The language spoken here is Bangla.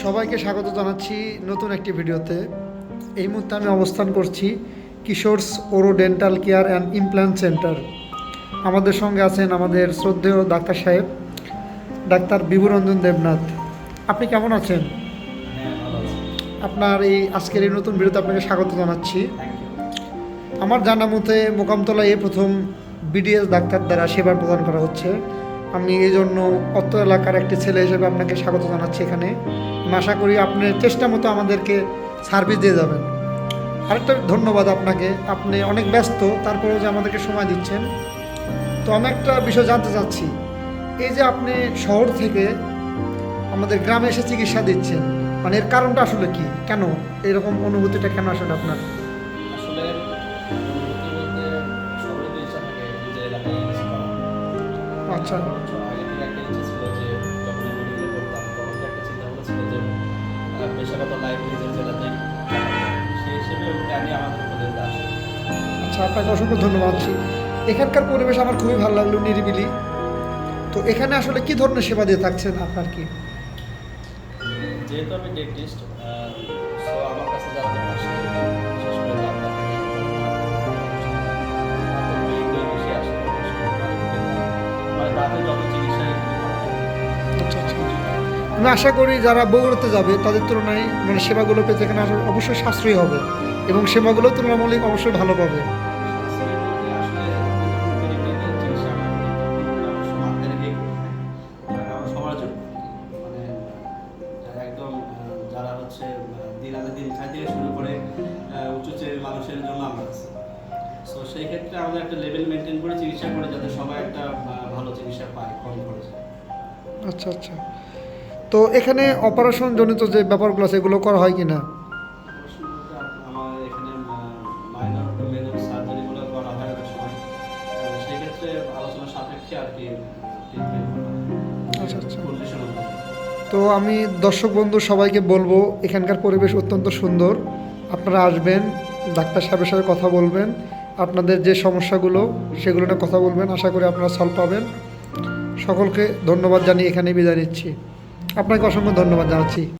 সবাইকে স্বাগত জানাচ্ছি নতুন একটি ভিডিওতে। এই মুহূর্তে আমি অবস্থান করছি Kishore's oro dental care and implant centre. আমাদের সঙ্গে আছেন আমাদের শ্রদ্ধেয় ডাক্তার সাহেব, ডাক্তার বিভুরঞ্জন দেবনাথ। আপনি কেমন আছেন? হ্যাঁ, ভালো আছি। আপনার এই আজকের এই নতুন ভিডিওতে আপনাকে স্বাগত জানাচ্ছি। Thank you. আমার জানা মতে মোকামতলায় এই প্রথম বিডিএস ডাক্তার দ্বারা সেবা প্রদান করা হচ্ছে। আমি এই জন্য অত্র এলাকার একটি ছেলে হিসেবে আপনাকে স্বাগত জানাচ্ছি এখানে। আমি আশা করি আপনি চেষ্টা মতো আমাদেরকে সার্ভিস দিয়ে যাবেন। আরেকটা ধন্যবাদ আপনাকে, আপনি অনেক ব্যস্ত, তারপরেও যে আমাদেরকে সময় দিচ্ছেন। তো আমি একটা বিষয় জানতে চাচ্ছি, এই যে আপনি শহর থেকে আমাদের গ্রামে এসে চিকিৎসা দিচ্ছেন, মানে এর কারণটা আসলে কি? কেন এরকম অনুভূতিটা কেন আসলে আপনার? আসলে অনুভূতি বলতে সবারই তো ইচ্ছা থাকে নিজের এলাকায় কিছু করা। আচ্ছা আগে থেকে একটা ইচ্ছা ছিল যে যখন আমি মেডিকেলে পড়তাম তখন থেকে একটা চিন্তা ভাবনা ছিল যে পেশাগত লাইফ নিজের জেলাতেই সেই হিসেবে আমি আমাদের উপদেশে আসি। আচ্ছা, আপনাকে অসংখ্য ধন্যবাদ। এখানকার পরিবেশ আমার খুবই ভালো লাগলো, নিরিবিলি। তো এখানে আসলে কি ধরনের সেবা দিয়ে থাকছেন আপনার কি? যেহেতু আমি ডেন্টিস্ট, সো আমার কাছে যারা আসে বিশেষ করে আপনার বেশি আসে মানে তাদের যত চিকিৎসায় আচ্ছা আচ্ছা, আমি আশা করি যারা বগুড়াতে যাবে তাদের তুলনায় মানে সেবাগুলো পেতে এখানে আসলে অবশ্যই সাশ্রয়ী হবে এবং সেবাগুলো তুলনামূলক অবশ্যই ভালো পাবে। যারা হচ্ছে দিন আনে দিন খাই থেকে শুরু করে উচ্চ শ্রেণীর মানুষের জন্য আমরা আছি। সো সেই ক্ষেত্রে আমাদের একটা লেভেল মেনটেন করে চিকিৎসা করে যাতে সবাই একটা ভালো চিকিৎসা পায় কম খরচে। আচ্ছা আচ্ছা, তো এখানে অপারেশন জনিত যে ব্যাপারগুলো আছে এগুলো করা হয় কি না? আমার এখানে মাইনর টু মেজর সার্জারিগুলো করা হয় অনেক সময়, সেই ক্ষেত্রে আলোচনা সাপেক্ষে আর কি ট্রিটমেন্ট করা হয়। আচ্ছা আচ্ছা, কন্ডিশন অনুযায়ী। তো আমি দর্শক বন্ধু সবাইকে বলবো এখানকার পরিবেশ অত্যন্ত সুন্দর। আপনারা আসবেন, ডাক্তার সাহেবের সাথে কথা বলবেন, আপনাদের যে সমস্যাগুলো সেগুলো নিয়ে কথা বলবেন। আশা করি আপনারা সলভ পাবেন। সকলকে ধন্যবাদ জানিয়ে এখানে বিদায় নিচ্ছি। আপনাকে অসংখ্য ধন্যবাদ জানাচ্ছি।